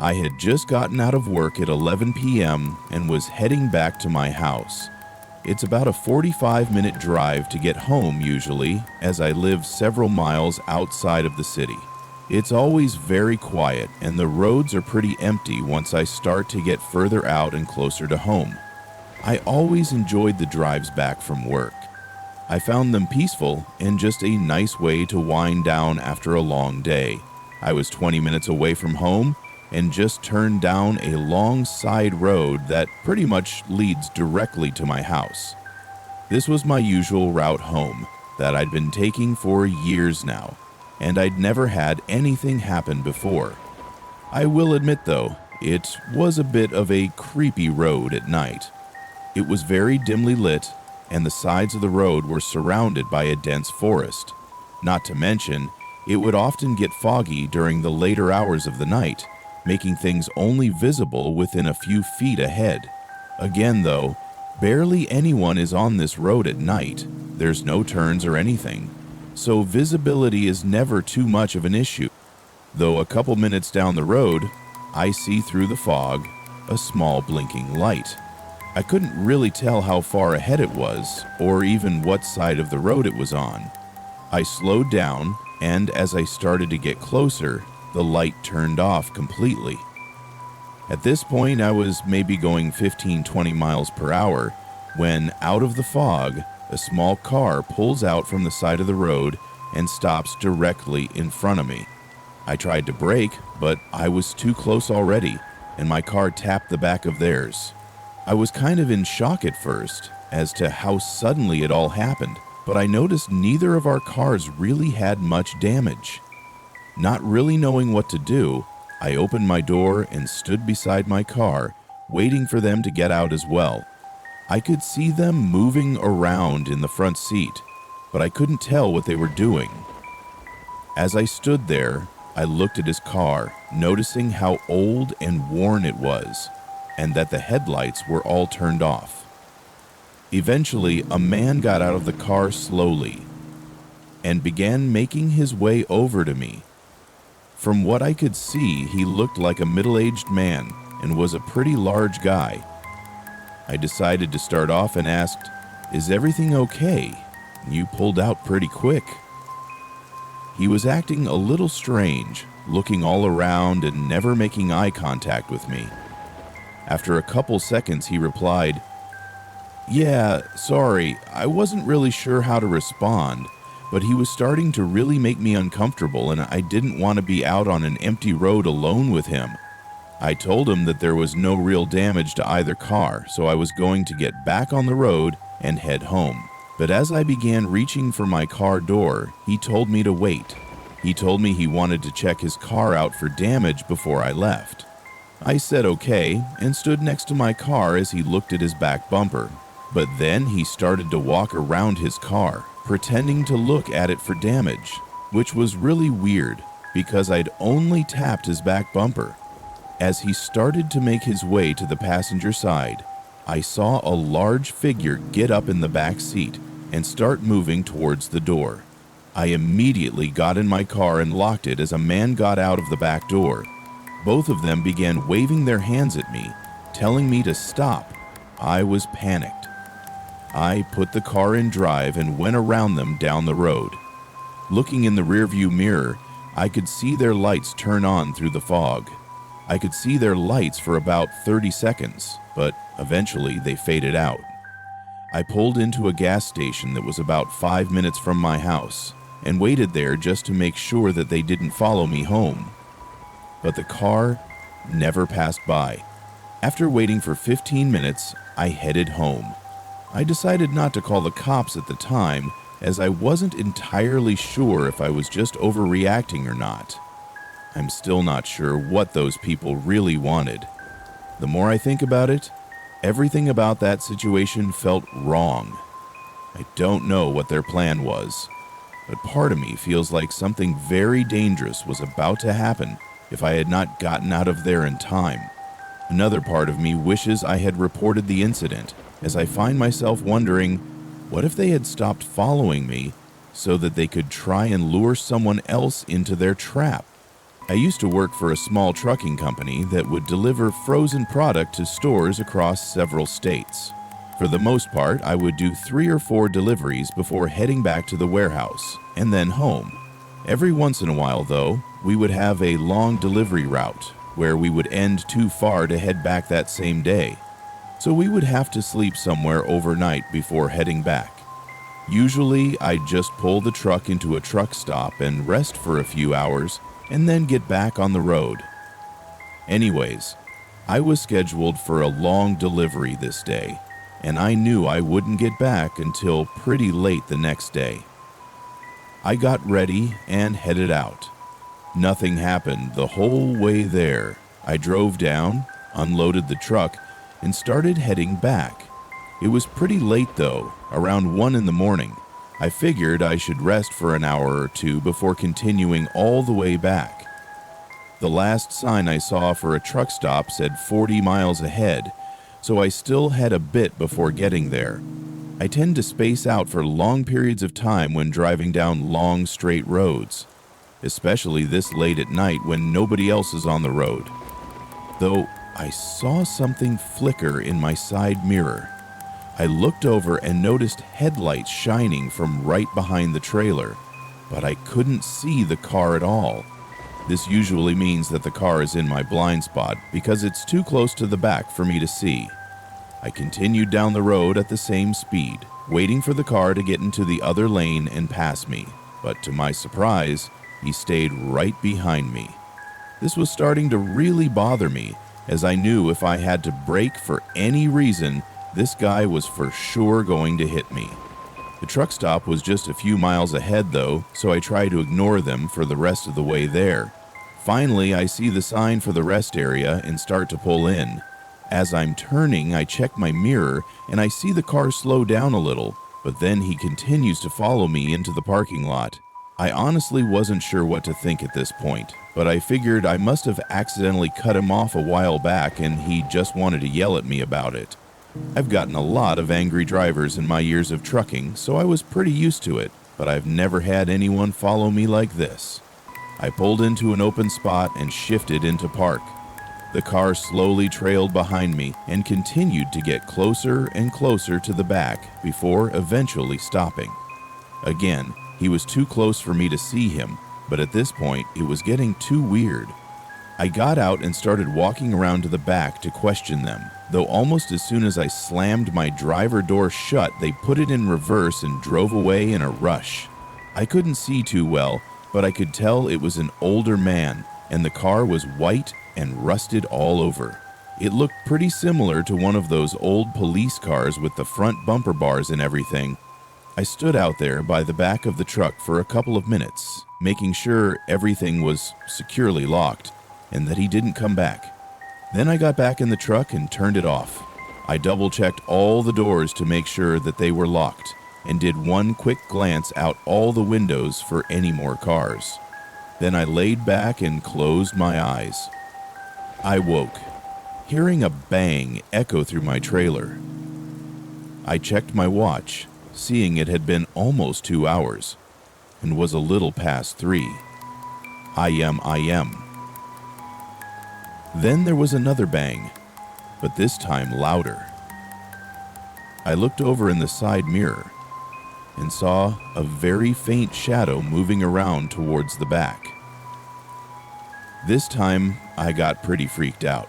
I had just gotten out of work at 11 p.m. and was heading back to my house. It's about a 45-minute drive to get home usually, as I live several miles outside of the city. It's always very quiet, and the roads are pretty empty once I start to get further out and closer to home. I always enjoyed the drives back from work. I found them peaceful and just a nice way to wind down after a long day. I was 20 minutes away from home and just turned down a long side road that pretty much leads directly to my house. This was my usual route home that I'd been taking for years now, and I'd never had anything happen before. I will admit though, it was a bit of a creepy road at night. It was very dimly lit, and the sides of the road were surrounded by a dense forest. Not to mention, it would often get foggy during the later hours of the night, making things only visible within a few feet ahead. Again though, barely anyone is on this road at night. There's no turns or anything, so visibility is never too much of an issue. Though a couple minutes down the road, I see through the fog a small blinking light. I couldn't really tell how far ahead it was, or even what side of the road it was on. I slowed down, and as I started to get closer, the light turned off completely. At this point, I was maybe going 15-20 miles per hour when, out of the fog, a small car pulls out from the side of the road and stops directly in front of me. I tried to brake, but I was too close already, and my car tapped the back of theirs. I was kind of in shock at first as to how suddenly it all happened, but I noticed neither of our cars really had much damage. Not really knowing what to do, I opened my door and stood beside my car, waiting for them to get out as well. I could see them moving around in the front seat, but I couldn't tell what they were doing. As I stood there, I looked at his car, noticing how old and worn it was, and that the headlights were all turned off. Eventually, a man got out of the car slowly and began making his way over to me. From what I could see, he looked like a middle-aged man and was a pretty large guy. I decided to start off and asked, "Is everything okay? You pulled out pretty quick." He was acting a little strange, looking all around and never making eye contact with me. After a couple seconds, he replied, "Yeah, sorry, I wasn't really sure how to respond, but he was starting to really make me uncomfortable and I didn't want to be out on an empty road alone with him. I told him that there was no real damage to either car, so I was going to get back on the road and head home. But as I began reaching for my car door, he told me to wait. He told me he wanted to check his car out for damage before I left. I said okay and stood next to my car as he looked at his back bumper. But then he started to walk around his car, pretending to look at it for damage, which was really weird because I'd only tapped his back bumper. As he started to make his way to the passenger side, I saw a large figure get up in the back seat and start moving towards the door. I immediately got in my car and locked it as a man got out of the back door. Both of them began waving their hands at me, telling me to stop. I was panicked. I put the car in drive and went around them down the road. Looking in the rearview mirror, I could see their lights turn on through the fog. I could see their lights for about 30 seconds, but eventually they faded out. I pulled into a gas station that was about 5 minutes from my house and waited there just to make sure that they didn't follow me home. But the car never passed by. After waiting for 15 minutes, I headed home. I decided not to call the cops at the time, as I wasn't entirely sure if I was just overreacting or not. I'm still not sure what those people really wanted. The more I think about it, everything about that situation felt wrong. I don't know what their plan was, but part of me feels like something very dangerous was about to happen if I had not gotten out of there in time. Another part of me wishes I had reported the incident, as I find myself wondering, what if they had stopped following me so that they could try and lure someone else into their trap? I used to work for a small trucking company that would deliver frozen product to stores across several states. For the most part, I would do 3 or 4 deliveries before heading back to the warehouse, and then home. Every once in a while, though, we would have a long delivery route where we would end too far to head back that same day. So we would have to sleep somewhere overnight before heading back. Usually, I'd just pull the truck into a truck stop and rest for a few hours and then get back on the road. Anyways, I was scheduled for a long delivery this day, and I knew I wouldn't get back until pretty late the next day. I got ready and headed out. Nothing happened the whole way there. I drove down, unloaded the truck, and started heading back. It was pretty late though, around 1 in the morning. I figured I should rest for an hour or two before continuing all the way back. The last sign I saw for a truck stop said 40 miles ahead, so I still had a bit before getting there. I tend to space out for long periods of time when driving down long, straight roads, especially this late at night when nobody else is on the road. Though I saw something flicker in my side mirror. I looked over and noticed headlights shining from right behind the trailer, but I couldn't see the car at all. This usually means that the car is in my blind spot because it's too close to the back for me to see. I continued down the road at the same speed, waiting for the car to get into the other lane and pass me, but to my surprise, he stayed right behind me. This was starting to really bother me, as I knew if I had to brake for any reason, this guy was for sure going to hit me. The truck stop was just a few miles ahead though, so I tried to ignore them for the rest of the way there. Finally, I see the sign for the rest area and start to pull in. As I'm turning, I check my mirror and I see the car slow down a little, but then he continues to follow me into the parking lot. I honestly wasn't sure what to think at this point, but I figured I must have accidentally cut him off a while back and he just wanted to yell at me about it. I've gotten a lot of angry drivers in my years of trucking, so I was pretty used to it, but I've never had anyone follow me like this. I pulled into an open spot and shifted into park. The car slowly trailed behind me and continued to get closer and closer to the back before eventually stopping. Again, he was too close for me to see him, but at this point, it was getting too weird. I got out and started walking around to the back to question them, though almost as soon as I slammed my driver door shut, they put it in reverse and drove away in a rush. I couldn't see too well, but I could tell it was an older man, and the car was white and rusted all over. It looked pretty similar to one of those old police cars with the front bumper bars and everything. I stood out there by the back of the truck for a couple of minutes, making sure everything was securely locked and that he didn't come back. Then I got back in the truck and turned it off. I double-checked all the doors to make sure that they were locked and did one quick glance out all the windows for any more cars. Then I laid back and closed my eyes. I woke, hearing a bang echo through my trailer. I checked my watch, seeing it had been almost 2 hours, and was a little past 3. I am. Then there was another bang, but this time louder. I looked over in the side mirror and saw a very faint shadow moving around towards the back. This time, I got pretty freaked out.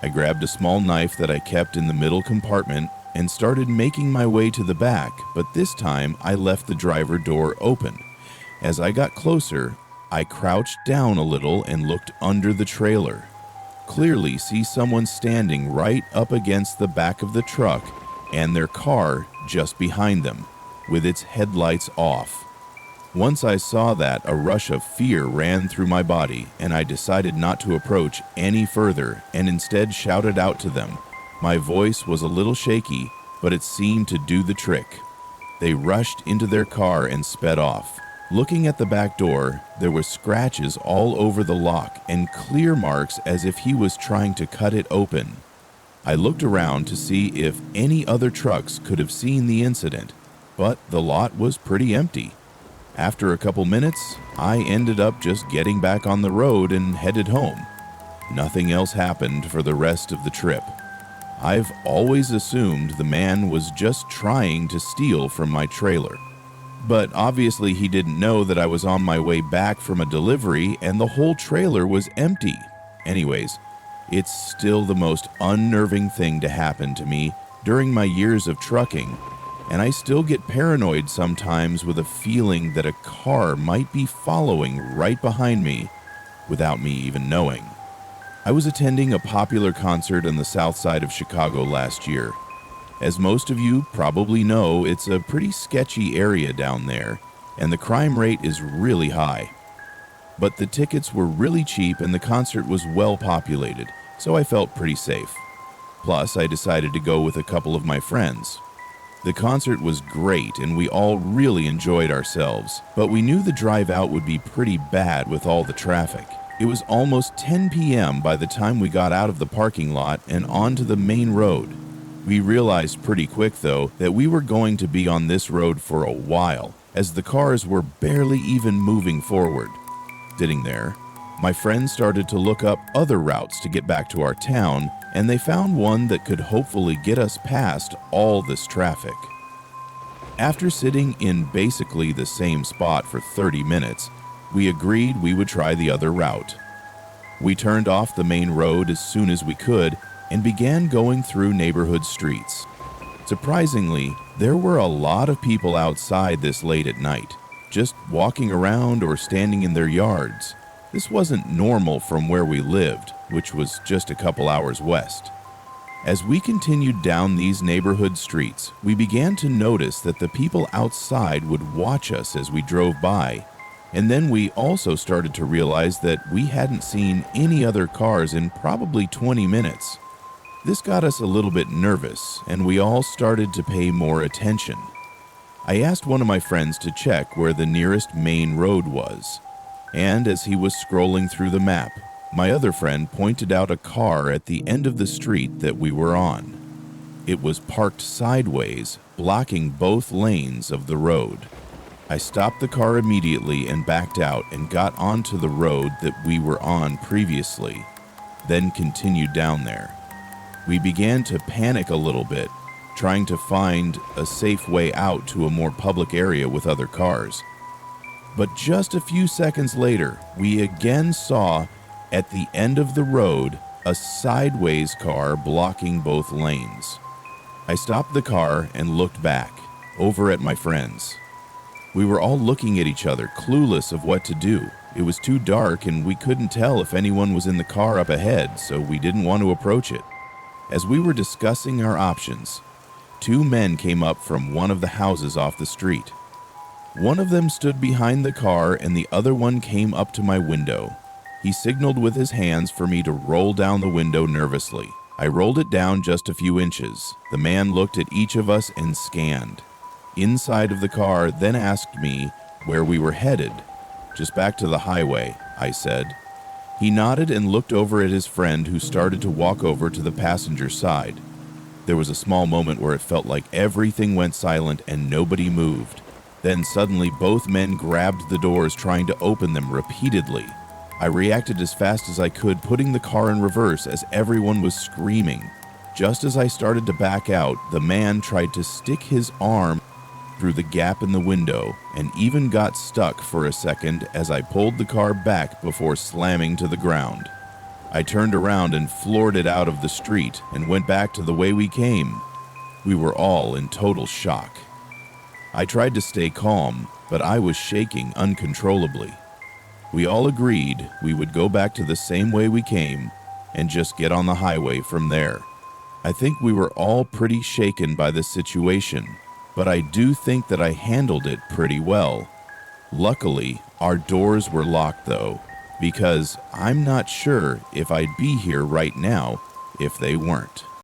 I grabbed a small knife that I kept in the middle compartment and started making my way to the back, but this time I left the driver door open. As I got closer, I crouched down a little and looked under the trailer. Clearly see someone standing right up against the back of the truck and their car just behind them, with its headlights off. Once I saw that, a rush of fear ran through my body, and I decided not to approach any further and instead shouted out to them. My voice was a little shaky, but it seemed to do the trick. They rushed into their car and sped off. Looking at the back door, there were scratches all over the lock and clear marks as if he was trying to cut it open. I looked around to see if any other trucks could have seen the incident, but the lot was pretty empty. After a couple minutes, I ended up just getting back on the road and headed home. Nothing else happened for the rest of the trip. I've always assumed the man was just trying to steal from my trailer. But obviously he didn't know that I was on my way back from a delivery and the whole trailer was empty. Anyways, it's still the most unnerving thing to happen to me during my years of trucking, and I still get paranoid sometimes with a feeling that a car might be following right behind me without me even knowing. I was attending a popular concert on the south side of Chicago last year. As most of you probably know, it's a pretty sketchy area down there, and the crime rate is really high. But the tickets were really cheap and the concert was well populated, so I felt pretty safe. Plus, I decided to go with a couple of my friends. The concert was great and we all really enjoyed ourselves, but we knew the drive out would be pretty bad with all the traffic. It was almost 10 p.m. by the time we got out of the parking lot and onto the main road. We realized pretty quick, though, that we were going to be on this road for a while, as the cars were barely even moving forward. Sitting there, my friends started to look up other routes to get back to our town, and they found one that could hopefully get us past all this traffic. After sitting in basically the same spot for 30 minutes, we agreed we would try the other route. We turned off the main road as soon as we could and began going through neighborhood streets. Surprisingly, there were a lot of people outside this late at night, just walking around or standing in their yards. This wasn't normal from where we lived, which was just a couple hours west. As we continued down these neighborhood streets, we began to notice that the people outside would watch us as we drove by. And then we also started to realize that we hadn't seen any other cars in probably 20 minutes. This got us a little bit nervous, and we all started to pay more attention. I asked one of my friends to check where the nearest main road was, and as he was scrolling through the map, my other friend pointed out a car at the end of the street that we were on. It was parked sideways, blocking both lanes of the road. I stopped the car immediately and backed out and got onto the road that we were on previously, then continued down there. We began to panic a little bit, trying to find a safe way out to a more public area with other cars. But just a few seconds later, we again saw, at the end of the road, a sideways car blocking both lanes. I stopped the car and looked back, over at my friends. We were all looking at each other, clueless of what to do. It was too dark and we couldn't tell if anyone was in the car up ahead, so we didn't want to approach it. As we were discussing our options, two men came up from one of the houses off the street. One of them stood behind the car and the other one came up to my window. He signaled with his hands for me to roll down the window nervously. I rolled it down just a few inches. The man looked at each of us and scanned. Inside of the car, then asked me where we were headed. "Just back to the highway," I said. He nodded and looked over at his friend, who started to walk over to the passenger side. There was a small moment where it felt like everything went silent and nobody moved. Then suddenly both men grabbed the doors, trying to open them repeatedly. I reacted as fast as I could, putting the car in reverse as everyone was screaming. Just as I started to back out, the man tried to stick his arm through the gap in the window and even got stuck for a second as I pulled the car back before slamming to the ground. I turned around and floored it out of the street and went back to the way we came. We were all in total shock. I tried to stay calm, but I was shaking uncontrollably. We all agreed we would go back to the same way we came and just get on the highway from there. I think we were all pretty shaken by the situation, but I do think that I handled it pretty well. Luckily, our doors were locked though, because I'm not sure if I'd be here right now if they weren't.